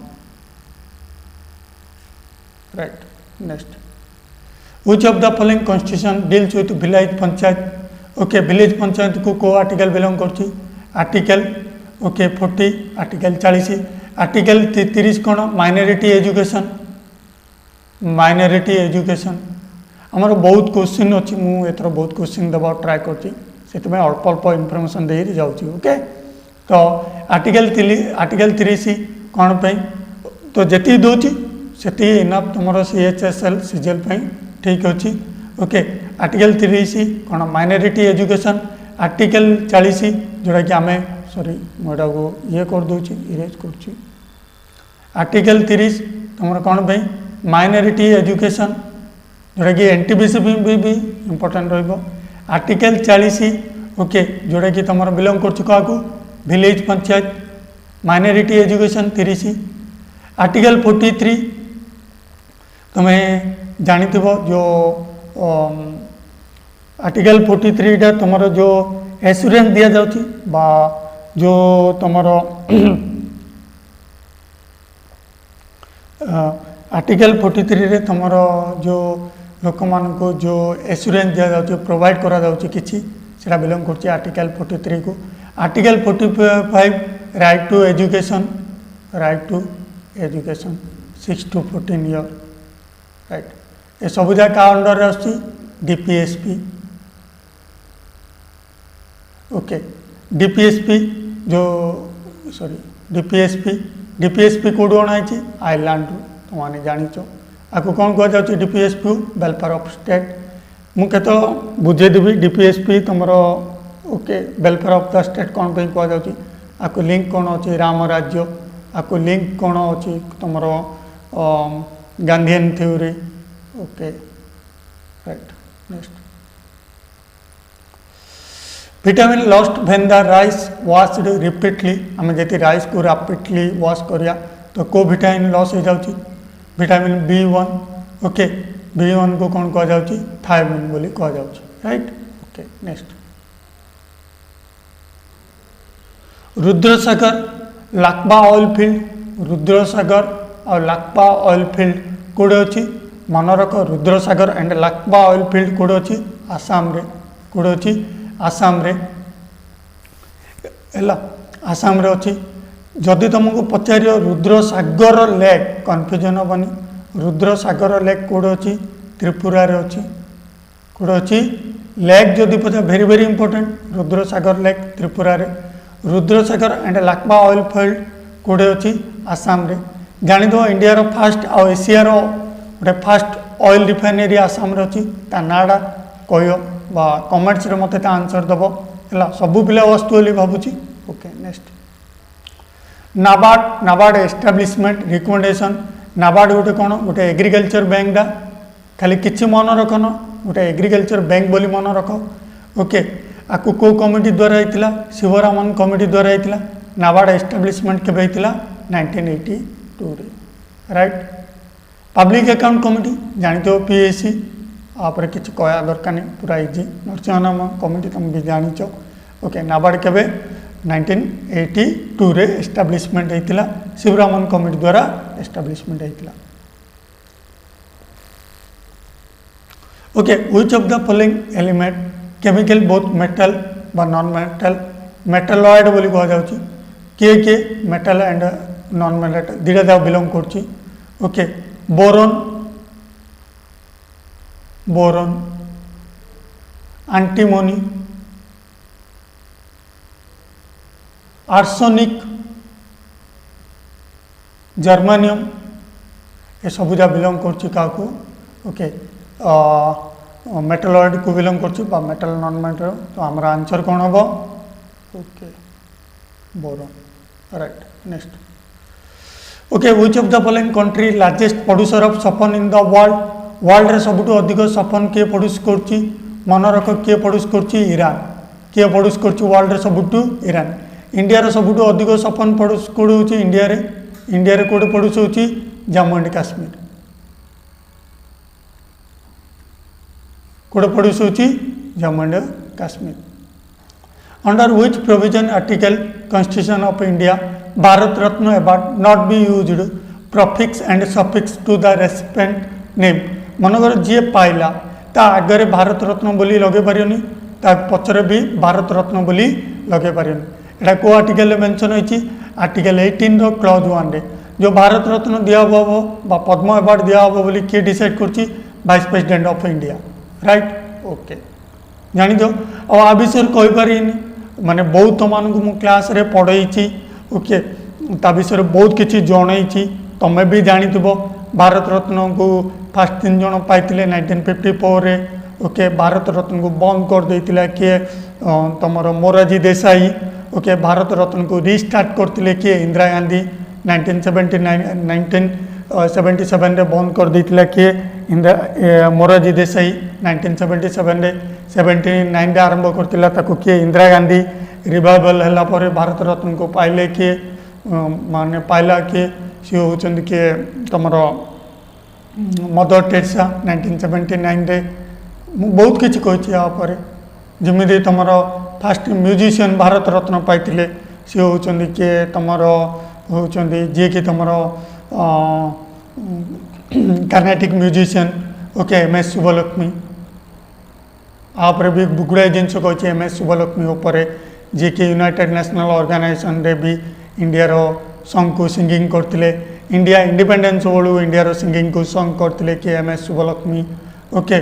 right next which of the following constitution deals with village panchayat okay village panchayat को आर्टिकल बिलोंग कर आर्टिकल ओके 40 आर्टिकल 40 आर्टिकल 30 कौन माइनॉरिटी एजुकेशन आमर बहुत क्वेश्चन अच्छी मुझे एथर बहुत क्वेश्चन देवा ट्राए कर अल्प अल्प इनफर्मेशन दे जाऊँगी ओके तो आर्टिकल 30 कौन पे तो जी दूची से इनफ तुम CHSL CGL ठीक अच्छी ओके आर्टिकल 30 कौन माइनॉरिटी एजुकेशन आर्टिकल 40 जोड़ा कि आम सॉरी मोटा को ये कर दूची इरेज कर आर्टिकल 30 तुम कौन पे माइनॉरिटी एजुकेशन जोड़ा कि NTPC भी इम्पोर्टेंट रही आर्टिकल 40 ओके जोड़ा कि तुम बिलोंग कर village panchayat minority education 30 article 43 तुम्हें जानी जो आर्टिकल 43 तुम जो एश्योरेंस दि जाऊँगी जो तुम आर्टिकल 43 रे तुम जो लोक मान को जो एश्योरेंस दि जाऊँगी प्रोवाइड करा जाऊँगी किसी से बिलोंग कर आर्टिकल 43 को article 45 right to education 6 to 14 year right ये सब जगह क्या अंडर DPSP ओके DPSP जो सॉरी DPSP कौटू अणाई आयरलैंड तुमने जाच आपको कौन कह जाऊँ DPSP वेलफेयर ऑफ स्टेट मुझे तो बुझेदेवी DPSP तुम okay welfare of the state कौन पे कह जाऊँ आपको लिंक कौन अच्छी राम राज्य आपको लिंक कौन अच्छी तुम Gandhian theory okay right next vitamin lost when the rice washed repeatedly आम जी राइस को रैपिडली वॉश करिया तो को विटामिन लॉस हो जाऊँगी विटामिन B1 ओके B1 को कौन कह जाऊँगी थायमिन बोली कह जाऊँगी right okay next Rudrasagar Lakwa oil field Rudrasagar और लाकबा ऑयल फील्ड कौड़े अच्छी मन रख Rudrasagar and Lakwa oil field कौड़े अच्छी आसाम रे कौड़े अच्छी आसाम रे है आसाम रे अच्छी जदि तुमको पचार रुद्र सागर लेक कन्फ्यूजन हेनी रुद्र सागर लेक कौट अच्छी त्रिपुरा रे अच्छी कौट अच्छी लेक जदि पचार भेरी भेरी इंपोर्टेंट रुद्र सागर लेक त्रिपुरा रे रुद्र सागर एंड लाक्मा ऑयल फील्ड कौट अच्छी आसाम रे जानीद इंडिया रो फास्ट आ एशिया रो गोटे फास्ट ऑयल रिफाइनरी आसाम रे अच्छी ता नाडा कह बा कमेंट्स रे मते ता आंसर दबो है सबू पिला वस्तु बोली भावुची okay next NABARD establishment recommendation NABARD गोटे कौन गोटे एग्रीकल्चर बैंक दा खाली किसी मन रखन गोटे एग्रीकल्चर बैंक बोली मन रख ओके आपको को कमिटी द्वारा होता शिवरामन कमिटी द्वारा होता नाबार्ड एस्टाब्लिशमेंट केबे होता 1982 रे राइट पब्लिक अकाउंट कमिटी जानते हो पीएससी आप किसी कह दरकार नहीं पूरा इजी नरसिंहनाम कमिटी तुम भी जाच ओके नाबार्ड केबे 1982 रे एस्टाब्लिशमेंट होता शिवरामन कमिटी द्वारा एस्टाब्लिशमेंट होता okay which of the following element chemical both metal बा नॉन मेटल मेटालॉइड बोली कह जाउची के मेटल एंड नॉन मेटल दुटा जाक बिलोंग करची okay boron antimony arsenic germanium ये सबूजा बिलोंग करची काको ओके मेटालॉइड को बिलोंग करची बा मेटल नॉन मेटल तो हमारा आंसर कौन हम okay boron right next okay which of the following country largest producer of saffron in the world रे सबुठु अधिक सफन किए प्रोड्यूस करची मन रख किए प्रोड्यूस करची ईरान किए प्रोड्यूस करची वर्ल्ड रे सबुठु ईरान इंडिया रे सबुठु अधिक सफन प्रोड्यूस कोड होची इंडिया रे कोड प्रोड्यूस होची जम्मू एंड काश्मीर कोड प्रोड्यूस होची Jammu and Kashmir under which provision article constitution of India Bharat Ratna award not be used prefix and suffix to the recipient name मनकर जी पाइला ता आगे भारत रत्न बोली लगे पारियोनी ता पछरे भी भारत रत्न बोली लगे पारियोनी एटा को आर्टिकल मेंशन होइची आर्टिकल 18 रो क्लॉज 1 रे जो भारत रत्न दिया हबो बा पद्म अवार्ड दिया हबो बोली के डिसाइड करची vice president of India right okay जानी दो और आ विषय कहि पारिनी माने बहुत मानकु मु क्लास रे पढ़ाई ओके ता विषय बहुत किसी जणई तमें भी जानिथिबो भारत रत्न को फास्ट 3 जन पाइथिले 1954 रे ओके भारत रत्न को बंद कर देथिला किए तमर मोरारजी देसाई ओके भारत रत्न को रिस्टार्ट करथिले किए इंदिरा गांधी 1977 रे बंद कर देथिला किए मोरारजी देसाई 1977 रे 79 रे आरंभ करथिला ताको किए इंदिरा गांधी रिवाइवल हला पर भारत रत्न को पाइले किए माने पाइला किए सी होचंद किए तमर मदर टेरेसा 1979 रे बहुत किसी कही पर जमी तुम फास्ट म्यूजिशियन भारत रत्न पाई सी होचंद किए तुमर होचंद जी कि तुम Carnatic musician okay MS Subbulakshmi आप भी गुड़ाए जिनस कही एमएस शुभलक्ष्मी उपर जी कि यूनाइटेड नेशनल ऑर्गेनाइजेशन रे भी इंडिया रो सॉन्ग को सिंगिंग करते इंडिया इंडिपेंडेंस बेलू इंडिया रो सिंगिंग को सॉन्ग करते कि MS Subbulakshmi okay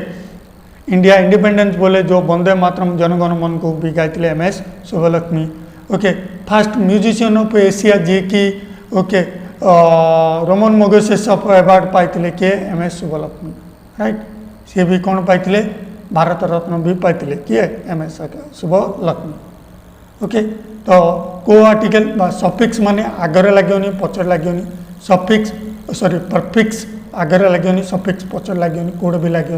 India independence बोले जो वंदे मातरम जनगण मन को भी गाइते MS Subbulakshmi okay first musician of Asia जी कि okay Ramon Magsaysay of award पाइले किए एमएस शुभलक्ष्मी राइट सी भी कौन पाइले भारत रत्न भी पाइले किए एमएस शुभलक्ष्मी ओके तो को आर्टिकल सफिक्स माने आगरे लगे पचर लगे सफिक्स सॉरी परफिक्स आगरे लगे सफिक्स पचर लगे कोड भी लगे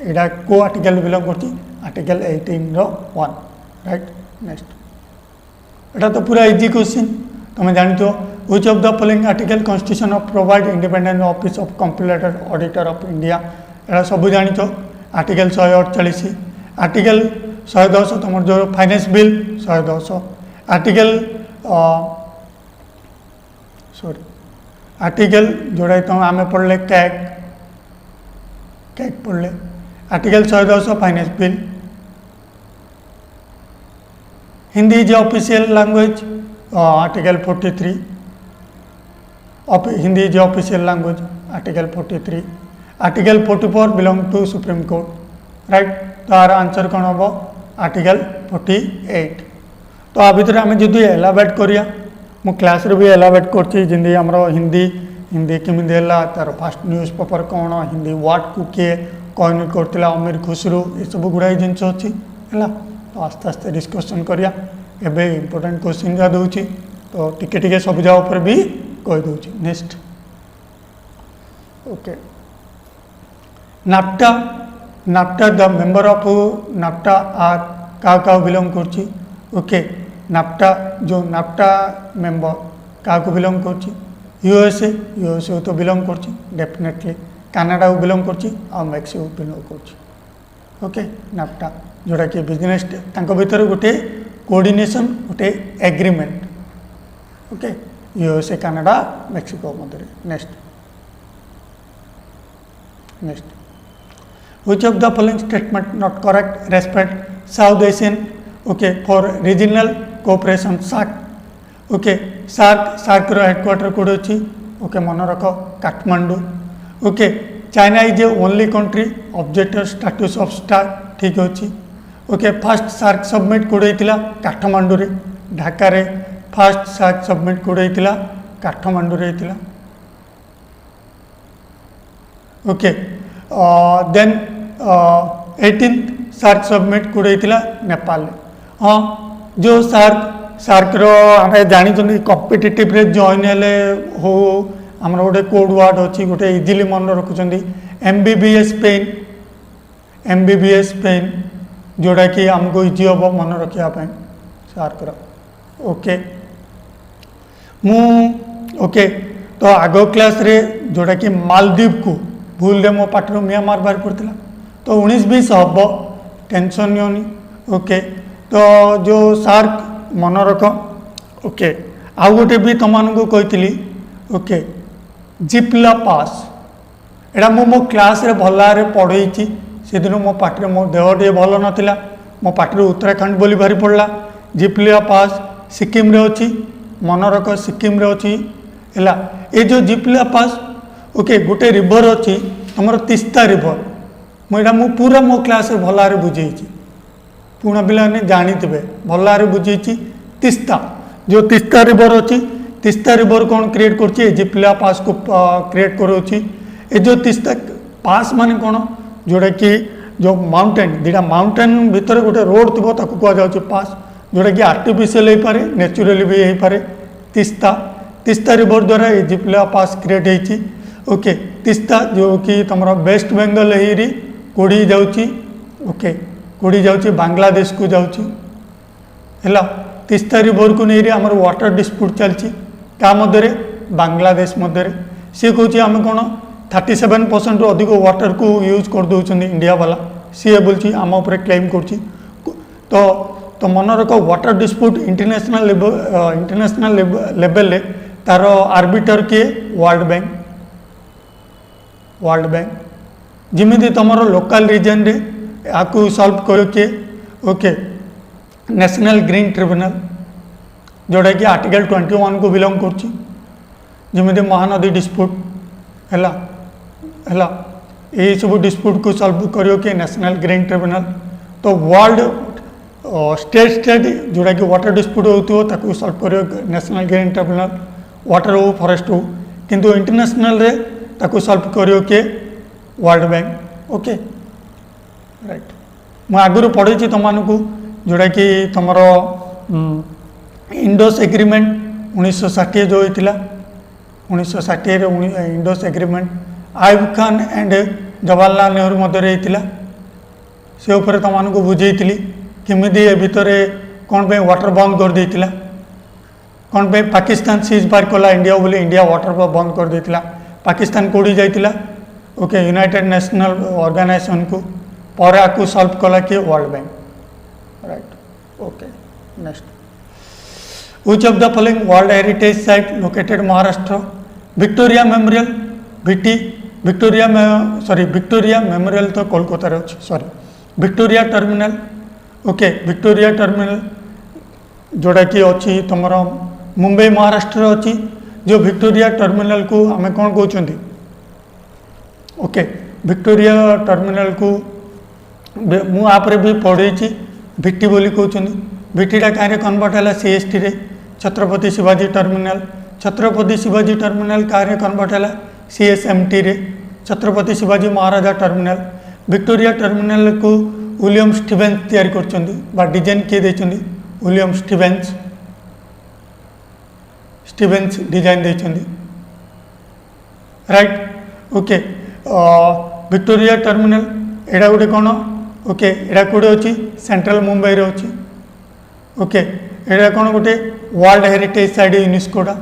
यहाँ को आर्टिकल बिलोंग करती आर्टिकल 18 रो 1 राइट नेक्स्ट एटा तो पूरा इजी क्वेश्चन तुम जानी तो which of the following article constitution of provide independent office of computer auditor of India एटा सब जानी तो आर्टिकल 148 आर्टिकल 110 तुम जो finance bill 110 article sorry article जोड़ा तुम आम पढ़ले कैक पढ़ले article 110 finance bill Hindi is official language article 43 Hindi is official language article 43 article 44 belong to Supreme Court right तो आर आंसर कौन हम आर्टिकल 48 तो आ भितर आम जदि एलाबेट करिया मु क्लास रे भी एलाबेट करछि जिंदी हमरो हिंदी हिंदी केमिति होला तार फास्ट न्यूज पेपर कौन हिंदी वर्ड को किए कॉइन करथिला अमीर खुसरू ये सब गुड़ाई जिनस अच्छी है तो आस्ते आस्ते डिस्कसन करिया एबे इंपोर्टेंट क्वेश्चन जा दूची तो टिके टिके सब जा ऊपर भी कह दूची next okay NAFTA NAFTA the member of NAFTA आर का बिलोंग करछि ओके नाफ्टा जो नाफ्टा मेंबर का बिलोंग करछि यूएसए तो बिलोंग करछि डेफिनेटली कनाडा को बिलोंग करछि और मेक्सिको बिलोंग करछि ओके नाफ्टा जोड़ा कि बिजनेस तांको भीतर गोटे कोऑर्डिनेशन गोटे agreement okay USA Canada Mexico मध्य next which of the following statement not correct respect south Asian okay for regional cooperation SAARC okay SAARC रो हेडक्वार्टर कोड अछि ओके मन रख Kathmandu okay China is a only country objective status of star ठीक अच्छी okay first SAARC summit कोड होता काठमांडू रे ढाका रे फास्ट सार्क सबमिट कोड होता काठमांडू रे होता okay then 18th SAARC summit कोड होता नेपाल हाँ जो सार्क रो आम जानी कॉम्पिटिटिव रे जॉइन हेले हो आमर गोटे कोड वार्ड अच्छी गोटे इजिली मन रखुंट एमबीबीएस पेन जोड़ा कि आमको इजी हम मन रखापी सार्क ओके मु ओके तो आग क्लास रे जोड़ा कि मालदीव को भूल रे मो पाटर म्यांमार बाहर पड़ता तो 19-20 हम टेंशन नहीं ओके तो जो सार्क मन रख ओके आउ गोटे भी तुमको कही ओके जिप्ला पास एटा मो क्लास रे भल पढ़ई से दिन मो पाटे मो देह टे भल नाला मो पाटे उत्तराखंड बोली भारी पड़ला जिप्ला पास सिक्किम रे अच्छी मन रख सिक्किम रे अच्छी है ये जो जिप्ला पास ओके गोटे रिवर अच्छी तुम तीस्ता रिवर मुझे पूरा मो क्लास रे भल बुझे पुणा पिला जानीथे भल बुझे तीस्ता जो तीस्ता रिवर अच्छी तीस्ता रिवर कौन क्रिएट कर जिप्ला पास को क्रिएट करोची ये जो तीस्ता पास माने कौन जोड़ा कि जो माउंटेन दीटा माउंटेन भितर गोटे रोड थी ताकू कहुच्छे पास जोड़ा कि आर्टिफिशियल हो पारे नेचुरली भी हो पारे तीस्ता रिवर द्वारा ये जिप्ला पास क्रिएट होती ओके तीस्ता जो कि तुम वेस्ट बेंगल एरी कोड़ी जाऊँगी ओके कोड़ी जाऊँगी बांग्लादेश को जाऊँगी है तीस्ता रिवर को नहीं आम वाटर डिस्प्यूट चलती क्या मध्य बांग्लादेश मध्य सी कौन आम कौन 37% रु अधिक वाटर को यूज कर दौरान इंडिया वाला सी बोलची आम उपर क्लेम कर तो मन रख वाटर डिस्प्यूट इंटरनेशनल लेवल तार आर्बिटर किए वर्ल्ड बैंक जिमिति तुम लोकल रीजन रे आपको सॉल्व कर किए ओके नेशनल ग्रीन ट्रिब्यूनल जोड़ा कि आर्टिकल 21 को बिलोंग करमिति महानदी डिस्प्यूट है ये सब डिस्प्यूट को सॉल्व करियो कि नेशनल ग्रीन ट्रिब्यूनल तो वर्ल्ड स्टेट जोड़ा कि वाटर डिस्प्यूट हो सॉल्व करियो नेशनल ग्रीन ट्रिब्यूनल वाटर हो फॉरेस्ट हो किंतु इंटरनेशनल रे ताकू सॉल्व करियो कि वर्ल्ड बैंक ओके राइट मु आगुरी पढ़ी तुमको जोड़ा कि तुम इंडोस एग्रीमेंट 1960 जो होता 1960 इंडोस एग्रीमेंट आयुब खान एंड जवाहरलाल नेहरू मध्य होता से उपर तुमको बुझेली किमिदी ए भितर कौन पे वाटर बंद कर देता कौन पे पाकिस्तान सीज बार कला इंडिया बोले इंडिया वाटर बंद कर देता पाकिस्तान कोड़ी जाइतिला ओके यूनाइटेड नेशनल ऑर्गेनाइजेशन को पर आपको सॉल्व कला कि world bank right okay next which of the following world heritage site located Maharashtra Victoria memorial भिटी Victoria memorial तो कोलकाता रे अछि sorry Victoria terminal okay Victoria terminal जोड़ा कि अच्छी तुम मुंबई महाराष्ट्र अच्छी जो विक्टोरिया टर्मिनल को आम कौन कहते ओके विक्टोरिया टर्मिनल को मुझे भी पढ़े भिटी बोली कहते भिटीटा कहीं कन्वर्ट है सीएसटी रे छत्रपति शिवाजी टर्मिनल छत्रपति शिवाजी टर्मिनल कहीं कन्वर्ट है सीएसएमटी रे छत्रपति शिवाजी महाराजा टर्मिनल विक्टोरिया टर्मिनल को विलियम स्टीवेंस तैयारी कर डिजाइन किए देते विलियम स्टीवेंस डिजाइन देते राइट ओके विक्टोरिया टर्मिनल एडा गोटे कौन ओके एडा कौटे अच्छी सेंट्रल मुंबई रे अच्छी ओके एडा कौन गोटे वर्ल्ड हेरिटेज साइड यूनेस्कोटा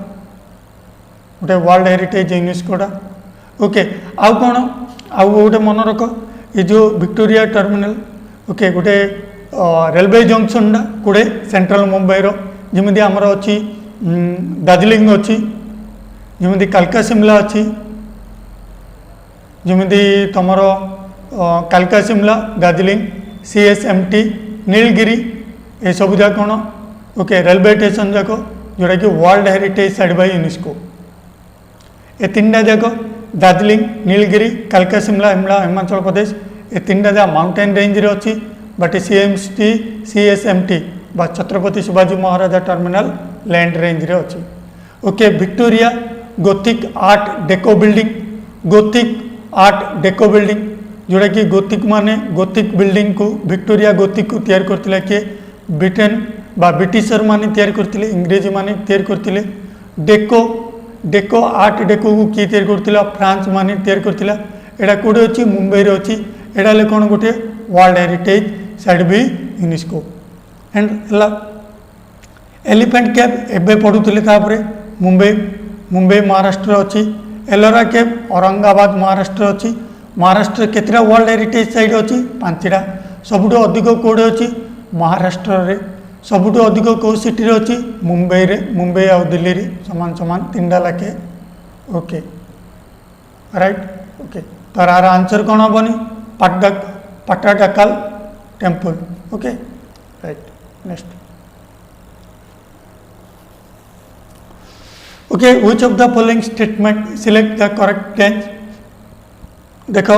गोटे वर्ल्ड हेरिटेज यूनेस्कोटा ओके आउ कौन आउ गोटे मन रख ये जो विक्टोरिया टर्मिनल ओके गोटे रेलवे जंक्शन कूड़े सेंट्रल मुंबई जमी आमर अच्छी दार्जिलिंग अच्छी जमी कालका शिमला अच्छी जमी तुम कालका शिमला दार्जिलिंग सीएसएमटी नीलगिरी ये सब जाक कौन ओके रेलवे स्टेशन जाक जोटा कि world heritage side by UNESCO ये तीन टा जाक दार्जिलिंग नीलगिरी कालका शिमला हिमाचल प्रदेश ये तीन टा माउंटेन रेंज रे अच्छी बट सीएसएमटी बा छत्रपति शिवाजी महाराजा टर्मिनल लैंड रेंज रे अच्छी okay Victoria Gothic art deco building जोड़ा कि गोथिक माने गोथिक बिल्डिंग को विक्टोरिया गोथिक को तैयार करथिले के ब्रिटेन बा ब्रिटिशर माने तैयार करथिले इंग्रेजी माने तैयार करथिले डेको आर्ट डेको को किए तैयार करथिला फ्रांस माने तैयार करथिला एडा कोडे अछि मुंबई रे अछि एडा ले कोन गोटे वर्ल्ड हेरिटेज साइड भी यूनेस्को एंड एलिफेंट केव एबे पढुथिले तापरे मुंबई महाराष्ट्र अच्छी एलोरा केव औरंगाबाद महाराष्ट्र अच्छी महाराष्ट्र केतरा वर्ल्ड हेरिटेज साइट अच्छी 5टा सबुठ अधिक कौड़े अच्छी महाराष्ट्र रे सबुठ अधिक कौ सिटी रे अच्छी मुंबई आउ दिल्ली रे समान समान 3टा लाखे ओके राइट ओके तो यार आंसर कौन हेनी Pattadakal temple okay right next okay which of the following statement select the correct dance देखो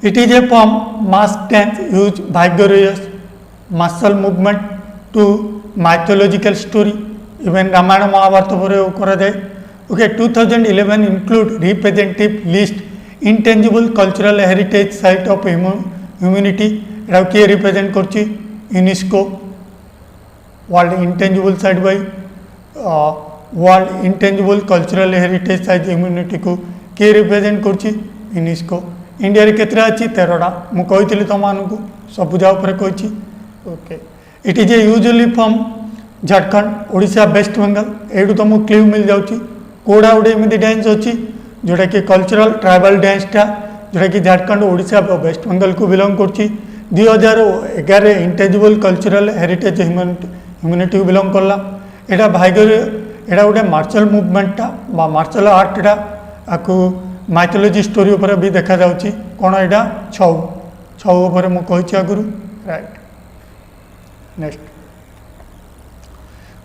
it is a form mask dance uses vigorous martial movement to mythological story even Ramayana Mahabharata पर करा जाए okay 2011 include representative list intangible cultural heritage site of humanity एटा किए represent करछि UNESCO world intangible site by world intangible cultural heritage site humanity को किए represent करछि UNESCO India रे केतरा अछि 13टा मु कहितली तमानकु सबुजा ऊपर कहिछि okay it is a usually from Jharkhand Odisha West Bengal एडु तुमको क्लिव मिल जाउछि कोडा उडे एमिति डांस अछि जोटा कि कल्चरल ट्राइबल डांसटा जोटा कि झारखंड ओडिशा वेस्ट बंगाल को बिलोंग करछि 2011 इंटेंजिबल कल्चरल हेरिटेज ह्यूमैनिटी को बिलोंग करला एटा भाइगर एटा गोटे मार्शल मूवमेंटटा बा मार्शल आर्टटा आकु माइथोलॉजी स्टोरी ऊपर भी देखा जाउछि कोन एटा छौ ऊपर मु कहिछि आगुरु right next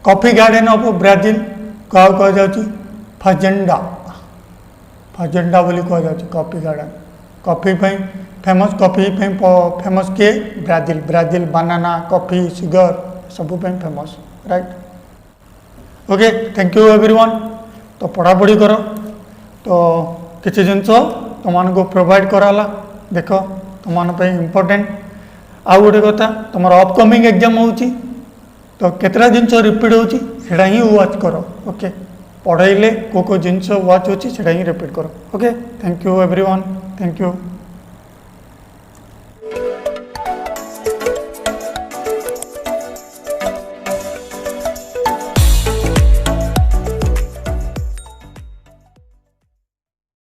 coffee garden of Brazil क्या कह जाउछि फजेंडा बोली कह जाउछि कॉफी गार्डन कॉफी पे फेमस कॉफी पे फेमस के ब्राजील बनाना कॉफी सुगर सब पे famous right okay thank you everyone तो पढ़ापढ़ी कर तो किसी जिनस तुमको प्रोवाइड कराला देख तुम इम्पोर्टेंट आउ गोटे कथा तुम अपकमिंग एग्जाम होची तो केतरा जिनस रिपीट होड़ा ही वाच कर ओके पढ़ाइले को जिनस वाच होची सेटा ही रिपीट कर okay thank you everyone thank you.